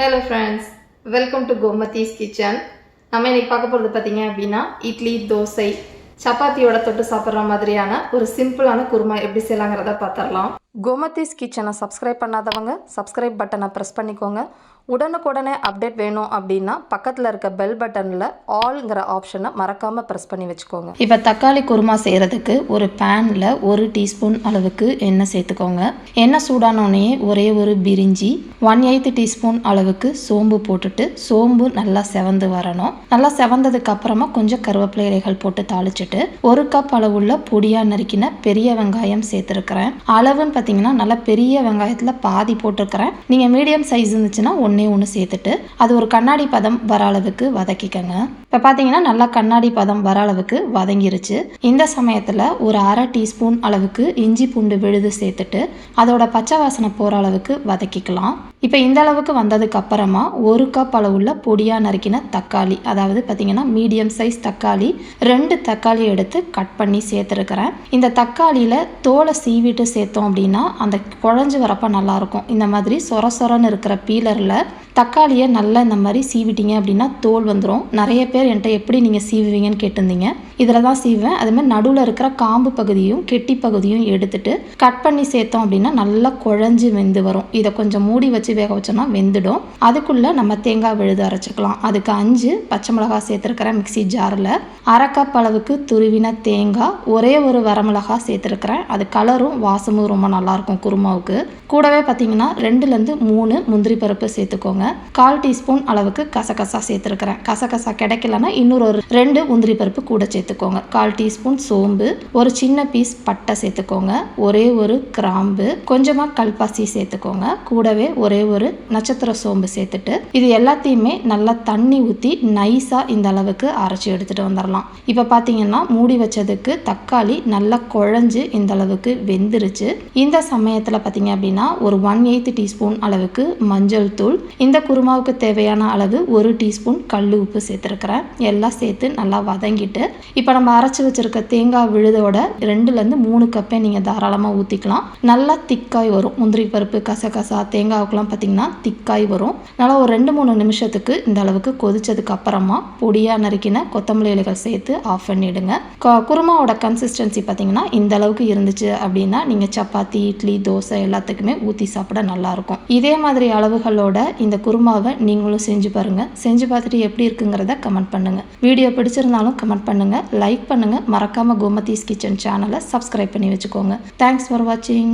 Hello friends, welcome to Gomathi's kitchen. நம்ம இன்னைக்கு பார்க்க போறது பாத்தீங்க அப்படினா இட்லி, தோசை, சப்பாத்தியோட தொட்டு சாப்பிடுற மாதிரியான ஒரு சிம்பிளான குருமா எப்படி செய்யலாம்ங்கறத பார்த்தறலாம். Gomathi's kitchen-ஐ subscribe பண்ணாதவங்க subscribe பட்டனை பிரஸ் பண்ணிக்கோங்க. உடனுக்குடனே அப்டேட் வேணும் அப்படின்னா பக்கத்தில் இருக்க பெல் பட்டனில் ஆல்ங்கிற ஆப்ஷனை மறக்காமல் ப்ரெஸ் பண்ணி வச்சுக்கோங்க. இப்போ தக்காளி குருமா செய்கிறதுக்கு ஒரு பேனில் 1 டீஸ்பூன் அளவுக்கு எண்ணெய் சேர்த்துக்கோங்க. எண்ணெய் சூடானோடனே ஒரே ஒரு பிரிஞ்சி 1/8 டீஸ்பூன் அளவுக்கு சோம்பு போட்டுட்டு சோம்பு நல்லா செவந்து வரணும். நல்லா செவந்ததுக்கு அப்புறமா கொஞ்சம் கருவேப்பிலை இலைகள் போட்டு தாளிச்சிட்டு 1 கப் அளவுள்ள பொடியாக நறுக்கின பெரிய வெங்காயம் சேர்த்துருக்கிறேன். அளவுன்னு பார்த்தீங்கன்னா நல்லா பெரிய வெங்காயத்தில் பாதி போட்டிருக்கிறேன். நீங்கள் மீடியம் சைஸ் இருந்துச்சுன்னா ஒன்று சேர்த்துட்டு அது ஒரு கண்ணாடி பதம் வர அளவுக்கு வதக்கிக்கங்க. இப்போ பார்த்தீங்கன்னா நல்லா கண்ணாடி பதம் வர அளவுக்கு வதங்கிருச்சு. இந்த சமயத்தில் ஒரு 1/2 டீஸ்பூன் அளவுக்கு இஞ்சி பூண்டு விழுது சேர்த்துட்டு அதோட பச்சை வாசனை போகிற அளவுக்கு வதக்கிக்கலாம். இப்போ இந்த அளவுக்கு வந்ததுக்கு அப்புறமா 1 கப் அளவுள்ள பொடியாக நறுக்கின தக்காளி, அதாவது பார்த்தீங்கன்னா மீடியம் சைஸ் தக்காளி 2 தக்காளி எடுத்து கட் பண்ணி சேர்த்துருக்கிறேன். இந்த தக்காளியில் தோலை சீவிட்டு சேர்த்தோம் அப்படின்னா அந்த குழஞ்சி வரப்போ நல்லாயிருக்கும். இந்த மாதிரி சொர சொரன்னு இருக்கிற பீலரில் தக்காளியை நல்லா இந்த மாதிரி சீவிட்டீங்க அப்படின்னா தோல் வந்துடும். நிறைய பேர் என்கிட்ட எப்படி நீங்கள் சீவுவீங்கன்னு கேட்டிருந்தீங்க. இதில் தான் சீவேன். அதுமாதிரி நடுவில் இருக்கிற காம்பு பகுதியும் கெட்டி பகுதியும் எடுத்துட்டு கட் பண்ணி சேர்த்தோம் அப்படின்னா நல்லா குழஞ்சி வெந்து வரும். இதை கொஞ்சம் மூடி வச்சு வேக வச்சோம்னா வெந்துடும். அதுக்குள்ளே நம்ம தேங்காய் விழுது அரைச்சிக்கலாம். அதுக்கு 5 பச்சை மிளகாய் சேர்த்துருக்கிறேன் மிக்சி ஜாரில். 1/2 கப் அளவுக்கு துருவின தேங்காய், ஒரே ஒரு வரமிளகாய் சேர்த்துருக்கிறேன். அது கலரும் வாசமும் ரொம்ப நல்லாயிருக்கும் குருமாவுக்கு. கூடவே பார்த்தீங்கன்னா 2லேருந்து 3 முந்திரி பருப்பு சேர்த்துக்கோங்க. 1/4 டீஸ்பூன் அளவுக்கு கசகசா சேர்த்துருக்கிறேன். கசகசா கிடைக்கலன்னா இன்னொரு 2 முந்திரி பருப்பு கூட சேர்த்துக்கோங்க. 1/4 டீஸ்பூன் சோம்பு, ஒரு சின்ன பீஸ் பட்டை சேர்த்துக்கோங்க. ஒரே ஒரு கிராம்பு, கொஞ்சமாக கல்பாசி சேர்த்துக்கோங்க. கூடவே ஒரே ஒரு நட்சத்திர சோம்பு சேர்த்துட்டு இது எல்லாத்தையுமே நல்லா தண்ணி ஊற்றி நைஸாக இந்த அளவுக்கு அரைச்சி எடுத்துகிட்டு வந்துடலாம். இப்போ பார்த்தீங்கன்னா மூடி வச்சதுக்கு தக்காளி நல்லா குழஞ்சு இந்த அளவுக்கு வெந்துருச்சு. இந்த சமயத்தில் பார்த்தீங்க அப்படின்னா ஒரு 1/8 டீஸ்பூன் அளவுக்கு மஞ்சள் தூள், இந்த குருமாவுக்கு தேவையான அளவு 1 டீஸ்பூன் கல் உப்பு சேர்த்துருக்கிறேன். எல்லாம் சேர்த்து நல்லா வதங்கிட்டு இப்போ நம்ம அரைச்சி வச்சிருக்க தேங்காய் விழுதோட 2லேருந்து 3 கப்பே நீங்கள் தாராளமாக ஊற்றிக்கலாம். நல்லா திக்காய் வரும். முந்திரி பருப்பு கசகசா தேங்காவுக்குலாம் பார்த்தீங்கன்னா திக்காய் வரும். நல்லா ஒரு 2-3 நிமிஷத்துக்கு இந்த அளவுக்கு கொதிச்சதுக்கு அப்புறமா பொடியாக நறுக்கின கொத்தமல்லி இலைகள் சேர்த்து ஆஃப் பண்ணிடுங்க. குருமாவோட கன்சிஸ்டன்சி பார்த்தீங்கன்னா இந்த அளவுக்கு இருந்துச்சு அப்படின்னா நீங்கள் சப்பாத்தி, இட்லி, தோசை எல்லாத்துக்குமே ஊற்றி சாப்பிட நல்லாயிருக்கும். இதே மாதிரி அளவுகளோட இந்த குருமாவை நீங்களும் செஞ்சு பாருங்கள். செஞ்சு பார்த்துட்டு எப்படி இருக்குங்கிறத கமெண்ட் பண்ணுங்கள். வீடியோ பிடிச்சிருந்தாலும் கமெண்ட் பண்ணுங்கள், லைக் பண்ணுங்கள். மறக்காமல் கோமதிஸ் கிச்சன் சேனலை சப்ஸ்கிரைப் பண்ணி வச்சுக்கோங்க. தேங்க்ஸ் ஃபார் வாட்சிங்.